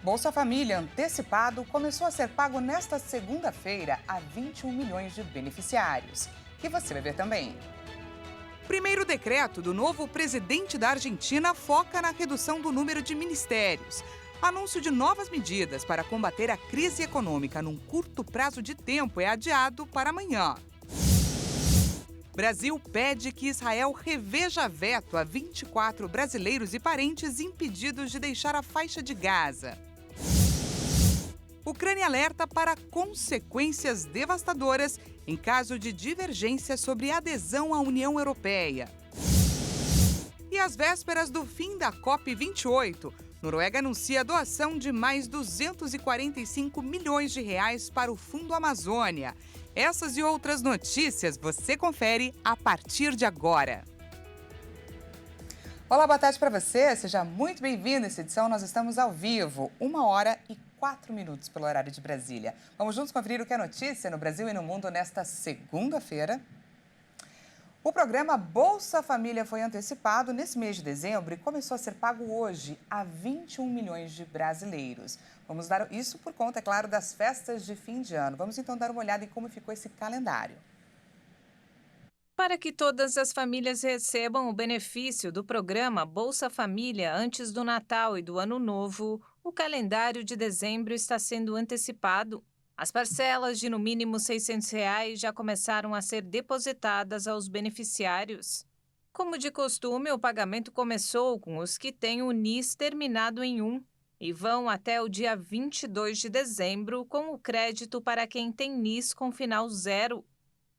Bolsa Família antecipado começou a ser pago nesta segunda-feira a 21 milhões de beneficiários. E você vai ver também. O primeiro decreto do novo presidente da Argentina foca na redução do número de ministérios. Anúncio de novas medidas para combater a crise econômica num curto prazo de tempo é adiado para amanhã. Brasil pede que Israel reveja veto a 24 brasileiros e parentes impedidos de deixar a faixa de Gaza. Ucrânia alerta para consequências devastadoras em caso de divergência sobre adesão à União Europeia. E às vésperas do fim da COP28, Noruega anuncia a doação de mais 245 milhões de reais para o Fundo Amazônia. Essas e outras notícias você confere a partir de agora. Olá, boa tarde para você. Seja muito bem-vindo. Nessa edição nós estamos ao vivo, 1h04 pelo horário de Brasília. Vamos juntos conferir o que é notícia no Brasil e no mundo nesta segunda-feira. O programa Bolsa Família foi antecipado nesse mês de dezembro e começou a ser pago hoje a 21 milhões de brasileiros. Vamos dar isso por conta, é claro, das festas de fim de ano. Vamos então dar uma olhada em como ficou esse calendário. Para que todas as famílias recebam o benefício do programa Bolsa Família antes do Natal e do Ano Novo, o calendário de dezembro está sendo antecipado. As parcelas de no mínimo R$ 600 já começaram a ser depositadas aos beneficiários. Como de costume, o pagamento começou com os que têm o NIS terminado em 1 e vão até o dia 22 de dezembro com o crédito para quem tem NIS com final 0.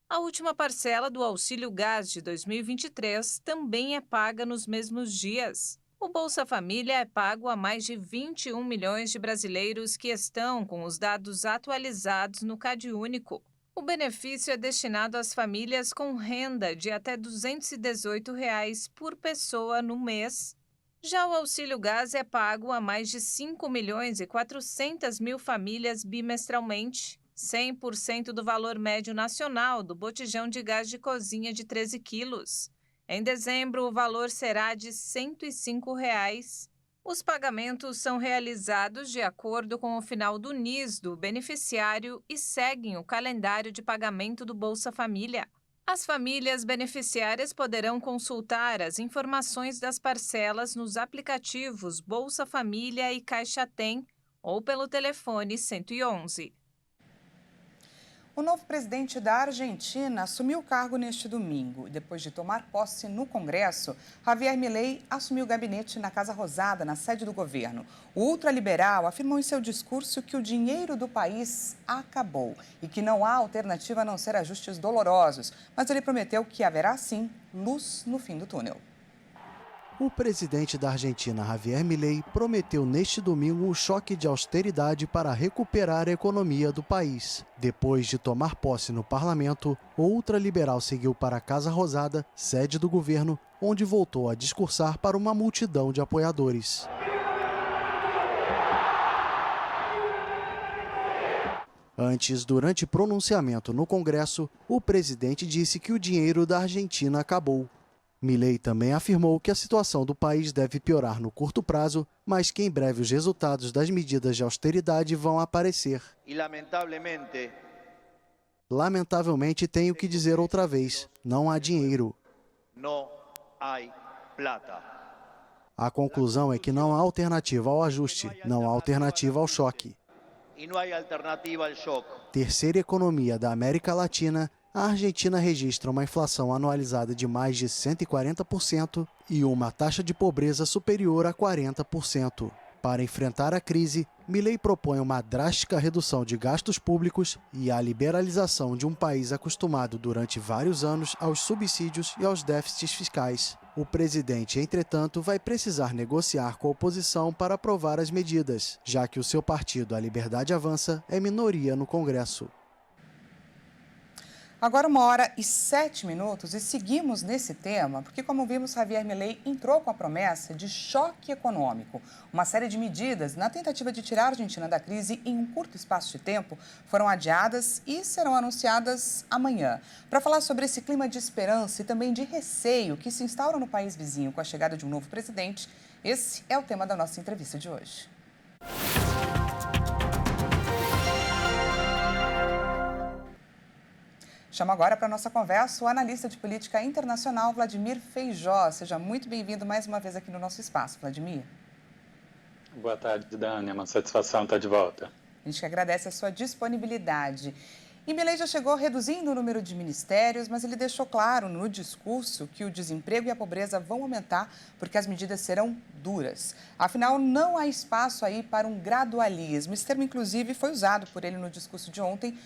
A última parcela do Auxílio Gás de 2023 também é paga nos mesmos dias. O Bolsa Família é pago a mais de 21 milhões de brasileiros que estão com os dados atualizados no CadÚnico. O benefício é destinado às famílias com renda de até R$ 218 por pessoa no mês. Já o Auxílio Gás é pago a mais de 5 milhões e 400 mil famílias bimestralmente. 100% do valor médio nacional do botijão de gás de cozinha de 13 quilos. Em dezembro, o valor será de R$ 105. Os pagamentos são realizados de acordo com o final do NIS do beneficiário e seguem o calendário de pagamento do Bolsa Família. As famílias beneficiárias poderão consultar as informações das parcelas nos aplicativos Bolsa Família e Caixa Tem ou pelo telefone 111. O novo presidente da Argentina assumiu o cargo neste domingo e, depois de tomar posse no Congresso, Javier Milei assumiu o gabinete na Casa Rosada, na sede do governo. O ultraliberal afirmou em seu discurso que o dinheiro do país acabou e que não há alternativa a não ser ajustes dolorosos, mas ele prometeu que haverá, sim, luz no fim do túnel. O presidente da Argentina, Javier Milei, prometeu neste domingo um choque de austeridade para recuperar a economia do país. Depois de tomar posse no parlamento, o ultraliberal seguiu para a Casa Rosada, sede do governo, onde voltou a discursar para uma multidão de apoiadores. Antes, durante pronunciamento no Congresso, o presidente disse que o dinheiro da Argentina acabou. Milei também afirmou que a situação do país deve piorar no curto prazo, mas que em breve os resultados das medidas de austeridade vão aparecer. E lamentavelmente tenho que dizer outra vez, não há dinheiro. Não há plata. A conclusão é que não há alternativa ao ajuste, não há alternativa ao choque. E não há alternativa ao choque. Terceira economia da América Latina, a Argentina registra uma inflação anualizada de mais de 140% e uma taxa de pobreza superior a 40%. Para enfrentar a crise, Milei propõe uma drástica redução de gastos públicos e a liberalização de um país acostumado durante vários anos aos subsídios e aos déficits fiscais. O presidente, entretanto, vai precisar negociar com a oposição para aprovar as medidas, já que o seu partido, a Liberdade Avança, é minoria no Congresso. Agora 1h07 e seguimos nesse tema, porque como vimos, Javier Milei entrou com a promessa de choque econômico. Uma série de medidas na tentativa de tirar a Argentina da crise em um curto espaço de tempo foram adiadas e serão anunciadas amanhã. Para falar sobre esse clima de esperança e também de receio que se instaura no país vizinho com a chegada de um novo presidente, esse é o tema da nossa entrevista de hoje. Chamo agora para a nossa conversa o analista de política internacional, Vladimir Feijó. Seja muito bem-vindo mais uma vez aqui no nosso espaço, Vladimir. Boa tarde, Dani. É uma satisfação estar de volta. A gente que agradece a sua disponibilidade. E Milei já chegou reduzindo o número de ministérios, mas ele deixou claro no discurso que o desemprego e a pobreza vão aumentar porque as medidas serão duras. Afinal, não há espaço aí para um gradualismo. Esse termo, inclusive, foi usado por ele no discurso de ontem,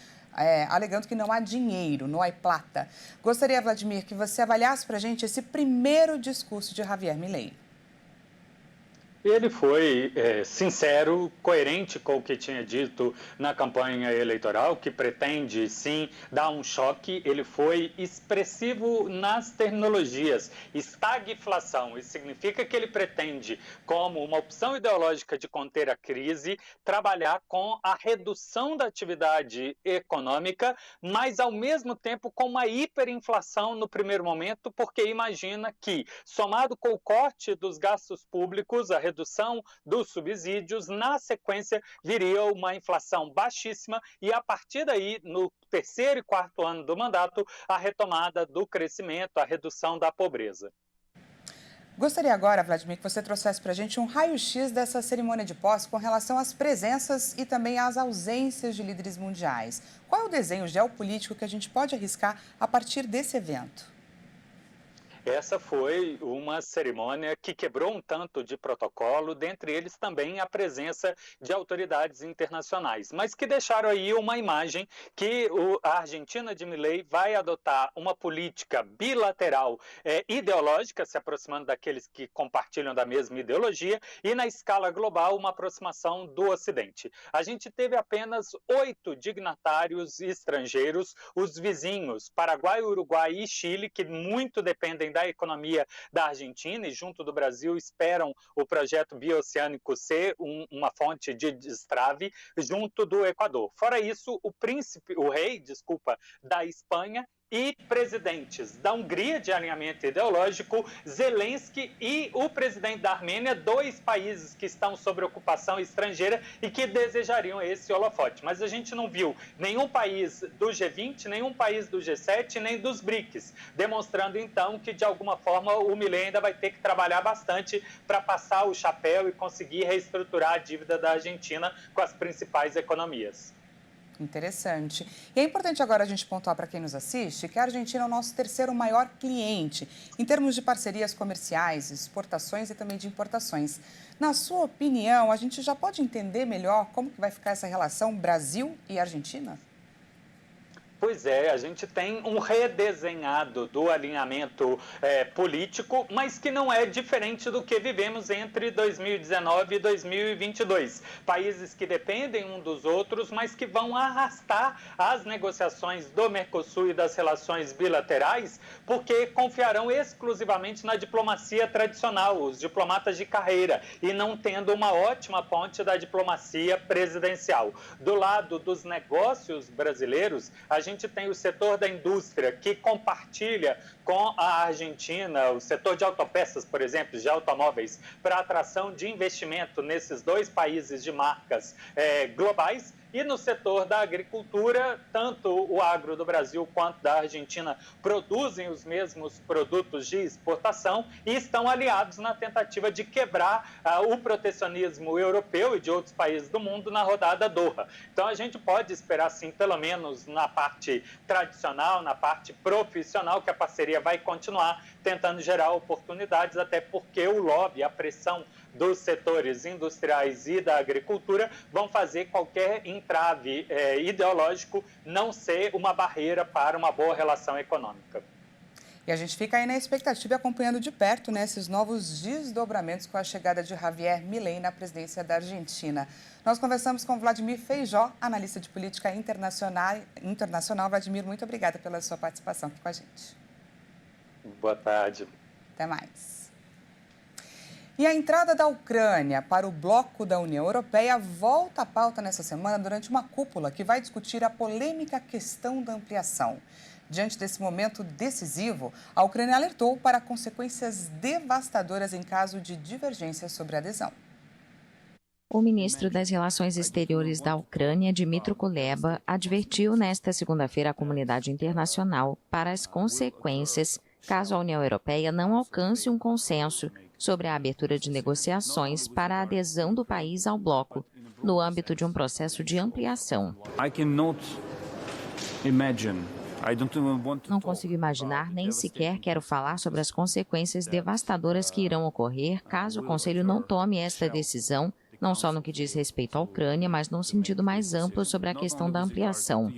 alegando que não há dinheiro, não há plata. Gostaria, Vladimir, que você avaliasse para a gente esse primeiro discurso de Javier Milei. Ele foi sincero, coerente com o que tinha dito na campanha eleitoral, que pretende, sim, dar um choque. Ele foi expressivo nas terminologias. Estagflação, isso significa que ele pretende, como uma opção ideológica de conter a crise, trabalhar com a redução da atividade econômica, mas, ao mesmo tempo, com uma hiperinflação no primeiro momento, porque imagina que, somado com o corte dos gastos públicos, a redução dos subsídios, na sequência viria uma inflação baixíssima e, a partir daí, no terceiro e quarto ano do mandato, a retomada do crescimento, a redução da pobreza. Gostaria agora, Vladimir, que você trouxesse para a gente um raio-x dessa cerimônia de posse com relação às presenças e também às ausências de líderes mundiais. Qual é o desenho geopolítico que a gente pode arriscar a partir desse evento? Essa foi uma cerimônia que quebrou um tanto de protocolo, dentre eles também a presença de autoridades internacionais, mas que deixaram aí uma imagem que a Argentina de Milei vai adotar uma política bilateral ideológica, se aproximando daqueles que compartilham da mesma ideologia, e na escala global uma aproximação do Ocidente. A gente teve apenas 8 dignatários estrangeiros, os vizinhos Paraguai, Uruguai e Chile, que muito dependem da economia da Argentina e, junto do Brasil, esperam o projeto bioceânico ser uma fonte de destrave, junto do Equador. Fora isso, o rei da Espanha e presidentes da Hungria, de alinhamento ideológico, Zelensky, e o presidente da Armênia, 2 países que estão sob ocupação estrangeira e que desejariam esse holofote. Mas a gente não viu nenhum país do G20, nenhum país do G7, nem dos BRICS, demonstrando então que, de alguma forma, o Milei ainda vai ter que trabalhar bastante para passar o chapéu e conseguir reestruturar a dívida da Argentina com as principais economias. Interessante. E é importante agora a gente pontuar para quem nos assiste que a Argentina é o nosso terceiro maior cliente em termos de parcerias comerciais, exportações e também de importações. Na sua opinião, a gente já pode entender melhor como que vai ficar essa relação Brasil e Argentina? Pois é, a gente tem um redesenhado do alinhamento político, mas que não é diferente do que vivemos entre 2019 e 2022. Países que dependem um dos outros, mas que vão arrastar as negociações do Mercosul e das relações bilaterais, porque confiarão exclusivamente na diplomacia tradicional, os diplomatas de carreira, e não tendo uma ótima ponte da diplomacia presidencial. Do lado dos negócios brasileiros, a gente tem o setor da indústria, que compartilha com a Argentina, o setor de autopeças, por exemplo, de automóveis, para atração de investimento nesses 2 países de marcas globais. E no setor da agricultura, tanto o agro do Brasil quanto da Argentina produzem os mesmos produtos de exportação e estão aliados na tentativa de quebrar o protecionismo europeu e de outros países do mundo na rodada Doha. Então a gente pode esperar, sim, pelo menos na parte tradicional, na parte profissional, que a parceria vai continuar tentando gerar oportunidades, até porque o lobby, a pressão dos setores industriais e da agricultura vão fazer qualquer entrave ideológico não ser uma barreira para uma boa relação econômica. E a gente fica aí na expectativa e acompanhando de perto, né, esses novos desdobramentos com a chegada de Javier Milei na presidência da Argentina. Nós conversamos com Vladimir Feijó, analista de política internacional. Vladimir, muito obrigada pela sua participação aqui com a gente. Boa tarde. Até mais. E a entrada da Ucrânia para o bloco da União Europeia volta à pauta nessa semana durante uma cúpula que vai discutir a polêmica questão da ampliação. Diante desse momento decisivo, a Ucrânia alertou para consequências devastadoras em caso de divergência sobre a adesão. O ministro das Relações Exteriores da Ucrânia, Dmytro Kuleba, advertiu nesta segunda-feira a comunidade internacional para as consequências caso a União Europeia não alcance um consenso sobre a abertura de negociações para a adesão do país ao bloco, no âmbito de um processo de ampliação. Não consigo imaginar, nem sequer quero falar sobre as consequências devastadoras que irão ocorrer caso o Conselho não tome esta decisão, não só no que diz respeito à Ucrânia, mas num sentido mais amplo sobre a questão da ampliação.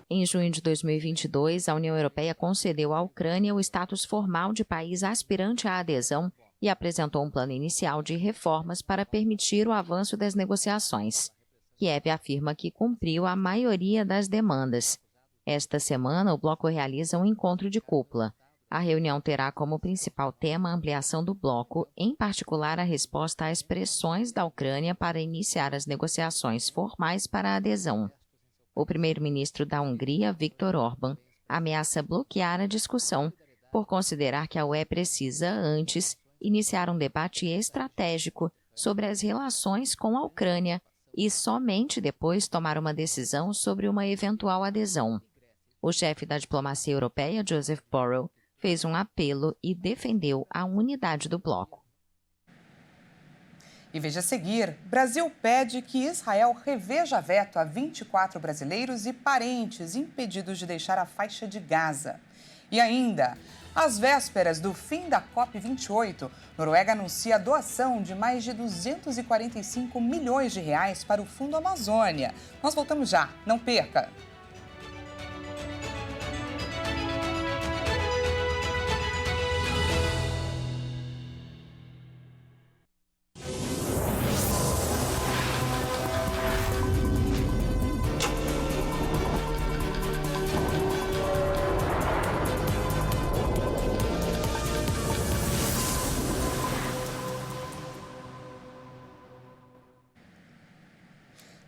Em junho de 2022, a União Europeia concedeu à Ucrânia o status formal de país aspirante à adesão e apresentou um plano inicial de reformas para permitir o avanço das negociações. Kiev afirma que cumpriu a maioria das demandas. Esta semana, o bloco realiza um encontro de cúpula. A reunião terá como principal tema a ampliação do bloco, em particular a resposta às pressões da Ucrânia para iniciar as negociações formais para a adesão. O primeiro-ministro da Hungria, Viktor Orbán, ameaça bloquear a discussão por considerar que a UE precisa, antes, iniciar um debate estratégico sobre as relações com a Ucrânia e somente depois tomar uma decisão sobre uma eventual adesão. O chefe da diplomacia europeia, Joseph Borrell, fez um apelo e defendeu a unidade do bloco. E veja a seguir, Brasil pede que Israel reveja veto a 24 brasileiros e parentes impedidos de deixar a faixa de Gaza. E ainda, às vésperas do fim da COP28, Noruega anuncia a doação de mais de 245 milhões de reais para o Fundo Amazônia. Nós voltamos já, não perca!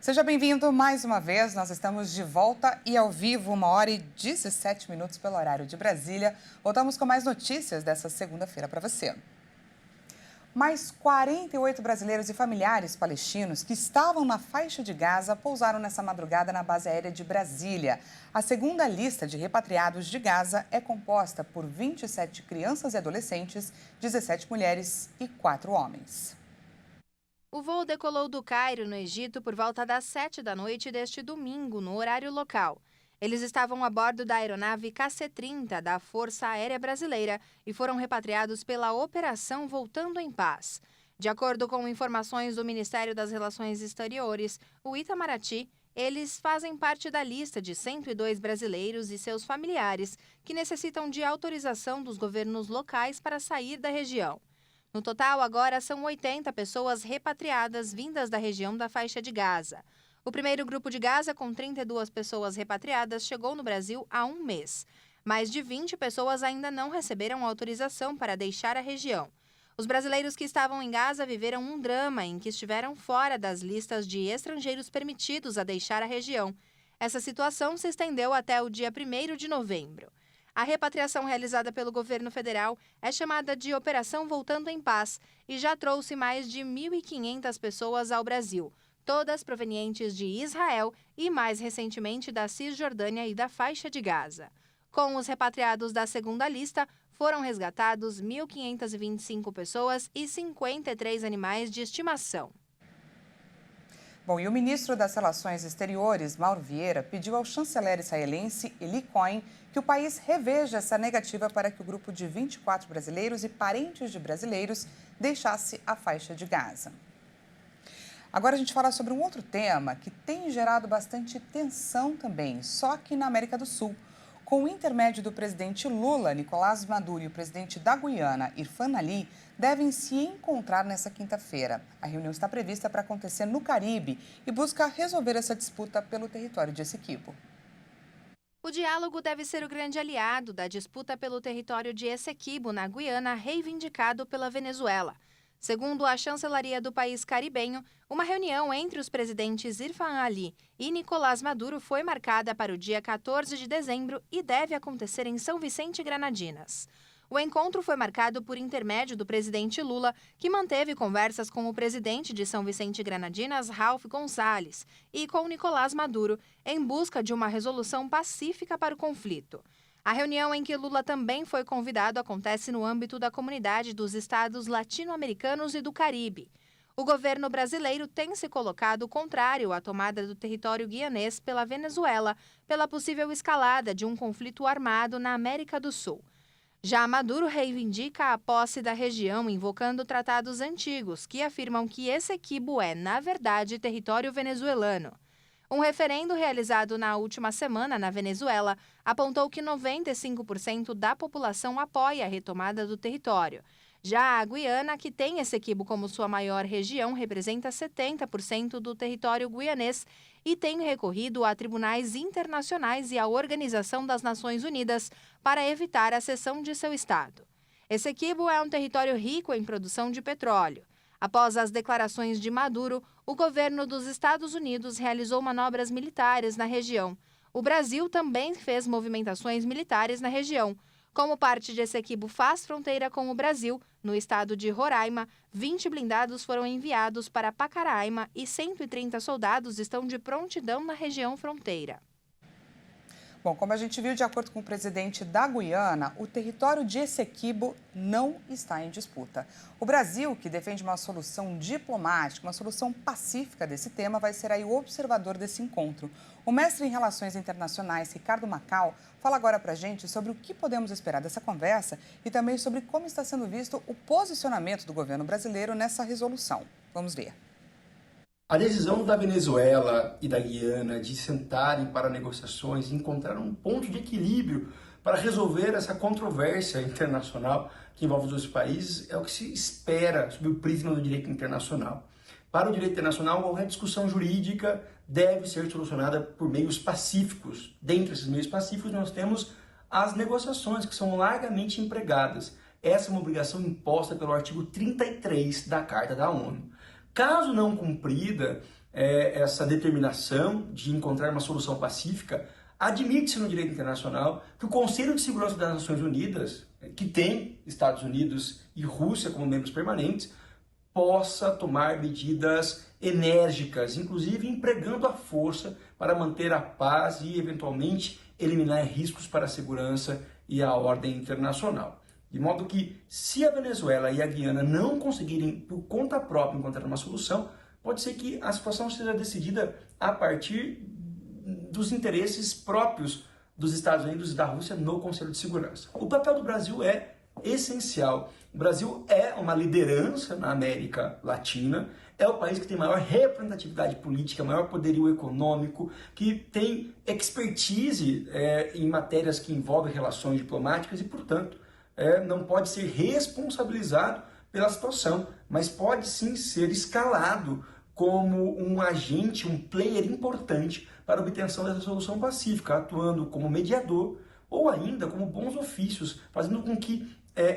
Seja bem-vindo mais uma vez, nós estamos de volta e ao vivo, 1h17 pelo horário de Brasília. Voltamos com mais notícias dessa segunda-feira para você. Mais 48 brasileiros e familiares palestinos que estavam na faixa de Gaza pousaram nessa madrugada na base aérea de Brasília. A segunda lista de repatriados de Gaza é composta por 27 crianças e adolescentes, 17 mulheres e 4 homens. O voo decolou do Cairo, no Egito, por volta das 7 da noite deste domingo, no horário local. Eles estavam a bordo da aeronave KC-30 da Força Aérea Brasileira e foram repatriados pela Operação Voltando em Paz. De acordo com informações do Ministério das Relações Exteriores, o Itamaraty, eles fazem parte da lista de 102 brasileiros e seus familiares que necessitam de autorização dos governos locais para sair da região. No total, agora são 80 pessoas repatriadas vindas da região da faixa de Gaza. O primeiro grupo de Gaza, com 32 pessoas repatriadas, chegou no Brasil há um mês. Mais de 20 pessoas ainda não receberam autorização para deixar a região. Os brasileiros que estavam em Gaza viveram um drama em que estiveram fora das listas de estrangeiros permitidos a deixar a região. Essa situação se estendeu até o dia 1º de novembro. A repatriação realizada pelo governo federal é chamada de Operação Voltando em Paz e já trouxe mais de 1.500 pessoas ao Brasil, todas provenientes de Israel e, mais recentemente, da Cisjordânia e da faixa de Gaza. Com os repatriados da segunda lista, foram resgatados 1.525 pessoas e 53 animais de estimação. Bom, e o ministro das Relações Exteriores, Mauro Vieira, pediu ao chanceler israelense Eli Cohen que o país reveja essa negativa para que o grupo de 24 brasileiros e parentes de brasileiros deixasse a faixa de Gaza. Agora a gente fala sobre um outro tema que tem gerado bastante tensão também, só que na América do Sul. Com o intermédio do presidente Lula, Nicolás Maduro e o presidente da Guiana, Irfan Ali, devem se encontrar nessa quinta-feira. A reunião está prevista para acontecer no Caribe e busca resolver essa disputa pelo território de Essequibo. O diálogo deve ser o grande aliado da disputa pelo território de Essequibo, na Guiana, reivindicado pela Venezuela. Segundo a chancelaria do país caribenho, uma reunião entre os presidentes Irfan Ali e Nicolás Maduro foi marcada para o dia 14 de dezembro e deve acontecer em São Vicente e Granadinas. O encontro foi marcado por intermédio do presidente Lula, que manteve conversas com o presidente de São Vicente e Granadinas, Ralph Gonçalves, e com Nicolás Maduro, em busca de uma resolução pacífica para o conflito. A reunião em que Lula também foi convidado acontece no âmbito da Comunidade dos Estados Latino-Americanos e do Caribe. O governo brasileiro tem se colocado contrário à tomada do território guianês pela Venezuela, pela possível escalada de um conflito armado na América do Sul. Já Maduro reivindica a posse da região, invocando tratados antigos que afirmam que Essequibo é, na verdade, território venezuelano. Um referendo realizado na última semana na Venezuela apontou que 95% da população apoia a retomada do território. Já a Guiana, que tem Essequibo como sua maior região, representa 70% do território guianês e tem recorrido a tribunais internacionais e à Organização das Nações Unidas para evitar a cessão de seu estado. Essequibo é um território rico em produção de petróleo. Após as declarações de Maduro, o governo dos Estados Unidos realizou manobras militares na região. O Brasil também fez movimentações militares na região. Como parte de Essequibo faz fronteira com o Brasil, no estado de Roraima, 20 blindados foram enviados para Pacaraima e 130 soldados estão de prontidão na região fronteira. Bom, como a gente viu, de acordo com o presidente da Guiana, o território de Essequibo não está em disputa. O Brasil, que defende uma solução diplomática, uma solução pacífica desse tema, vai ser aí o observador desse encontro. O mestre em Relações Internacionais, Ricardo Macau, fala agora para a gente sobre o que podemos esperar dessa conversa e também sobre como está sendo visto o posicionamento do governo brasileiro nessa resolução. Vamos ver. A decisão da Venezuela e da Guiana de sentarem para negociações e encontrar um ponto de equilíbrio para resolver essa controvérsia internacional que envolve os dois países é o que se espera sob o prisma do direito internacional. Para o direito internacional, qualquer discussão jurídica deve ser solucionada por meios pacíficos. Dentre esses meios pacíficos, nós temos as negociações, que são largamente empregadas. Essa é uma obrigação imposta pelo artigo 33 da Carta da ONU. Caso não cumprida essa determinação de encontrar uma solução pacífica, admite-se no direito internacional que o Conselho de Segurança das Nações Unidas, que tem Estados Unidos e Rússia como membros permanentes, possa tomar medidas enérgicas, inclusive empregando a força para manter a paz e, eventualmente, eliminar riscos para a segurança e a ordem internacional. De modo que, se a Venezuela e a Guiana não conseguirem, por conta própria, encontrar uma solução, pode ser que a situação seja decidida a partir dos interesses próprios dos Estados Unidos e da Rússia no Conselho de Segurança. O papel do Brasil é essencial. O Brasil é uma liderança na América Latina, é o país que tem maior representatividade política, maior poderio econômico, que tem expertise em matérias que envolvem relações diplomáticas e, portanto, não pode ser responsabilizado pela situação, mas pode sim ser escalado como um agente, um player importante para a obtenção dessa solução pacífica, atuando como mediador ou ainda como bons ofícios, fazendo com que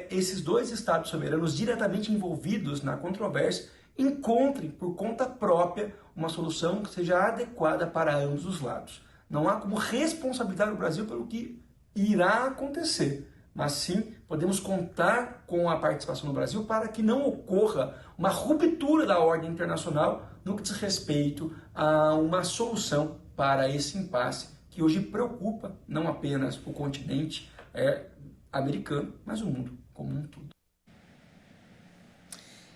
esses dois estados soberanos diretamente envolvidos na controvérsia encontrem por conta própria uma solução que seja adequada para ambos os lados. Não há como responsabilizar o Brasil pelo que irá acontecer, mas sim podemos contar com a participação do Brasil para que não ocorra uma ruptura da ordem internacional no que diz respeito a uma solução para esse impasse que hoje preocupa não apenas o continente americano, mas o mundo como um todo.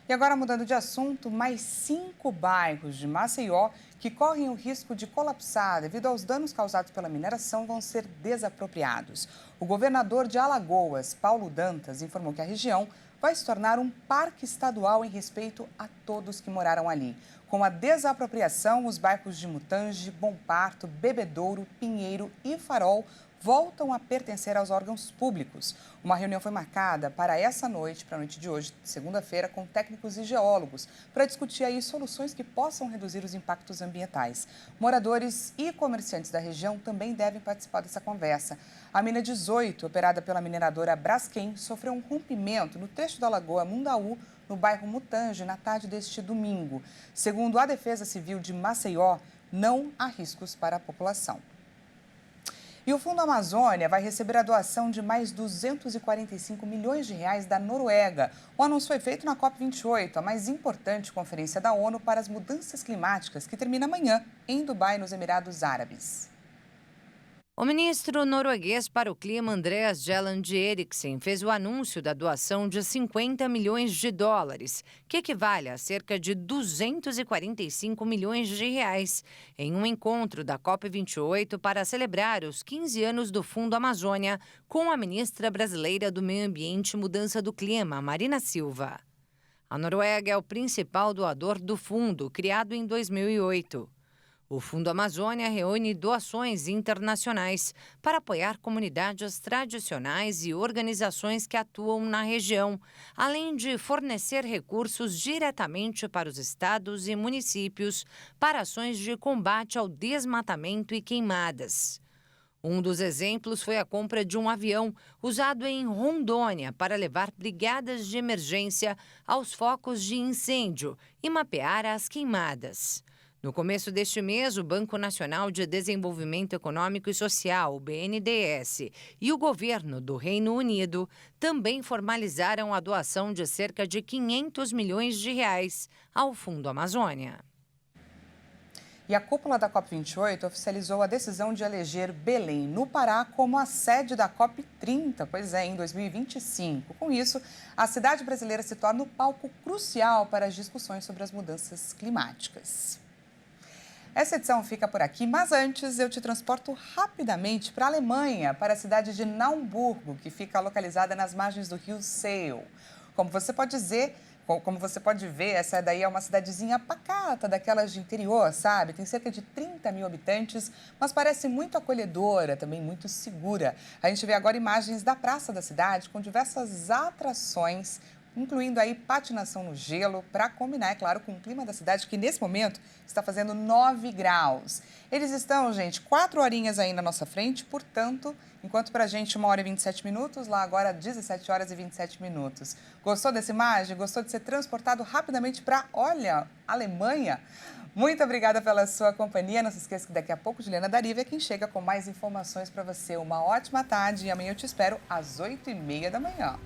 E agora, mudando de assunto, mais 5 bairros de Maceió que correm o risco de colapsar devido aos danos causados pela mineração vão ser desapropriados. O governador de Alagoas, Paulo Dantas, informou que a região vai se tornar um parque estadual em respeito a todos que moraram ali. Com a desapropriação, os bairros de Mutange, Bom Parto, Bebedouro, Pinheiro e Farol voltam a pertencer aos órgãos públicos. Uma reunião foi marcada para essa noite, para a noite de hoje, segunda-feira, com técnicos e geólogos, para discutir aí soluções que possam reduzir os impactos ambientais. Moradores e comerciantes da região também devem participar dessa conversa. A mina 18, operada pela mineradora Braskem, sofreu um rompimento no trecho da Lagoa Mundaú, no bairro Mutange, na tarde deste domingo. Segundo a Defesa Civil de Maceió, não há riscos para a população. E o Fundo Amazônia vai receber a doação de mais 245 milhões de reais da Noruega. O anúncio foi feito na COP28, a mais importante conferência da ONU para as mudanças climáticas, que termina amanhã em Dubai, nos Emirados Árabes. O ministro norueguês para o clima, Andreas Gelland Eriksen, fez o anúncio da doação de 50 milhões de dólares, que equivale a cerca de 245 milhões de reais, em um encontro da COP28 para celebrar os 15 anos do Fundo Amazônia com a ministra brasileira do Meio Ambiente e Mudança do Clima, Marina Silva. A Noruega é o principal doador do fundo, criado em 2008. O Fundo Amazônia reúne doações internacionais para apoiar comunidades tradicionais e organizações que atuam na região, além de fornecer recursos diretamente para os estados e municípios para ações de combate ao desmatamento e queimadas. Um dos exemplos foi a compra de um avião usado em Rondônia para levar brigadas de emergência aos focos de incêndio e mapear as queimadas. No começo deste mês, o Banco Nacional de Desenvolvimento Econômico e Social, o BNDES, e o governo do Reino Unido também formalizaram a doação de cerca de 500 milhões de reais ao Fundo Amazônia. E a cúpula da COP28 oficializou a decisão de eleger Belém, no Pará, como a sede da COP30, em 2025. Com isso, a cidade brasileira se torna o palco crucial para as discussões sobre as mudanças climáticas. Essa edição fica por aqui, mas antes eu te transporto rapidamente para a Alemanha, para a cidade de Naumburgo, que fica localizada nas margens do rio Seil. Como você pode ver, essa daí é uma cidadezinha pacata, daquelas de interior, sabe? Tem cerca de 30 mil habitantes, mas parece muito acolhedora, também muito segura. A gente vê agora imagens da praça da cidade com diversas atrações, incluindo aí patinação no gelo, para combinar, é claro, com o clima da cidade, que nesse momento está fazendo 9 graus. Eles estão, gente, 4 horinhas aí na nossa frente, portanto, enquanto para a gente 1 hora e 27 minutos, lá agora 17 horas e 27 minutos. Gostou dessa imagem? Gostou de ser transportado rapidamente para, Alemanha? Muito obrigada pela sua companhia. Não se esqueça que daqui a pouco Juliana Dariva é quem chega com mais informações para você. Uma ótima tarde e amanhã eu te espero às 8h30 da manhã.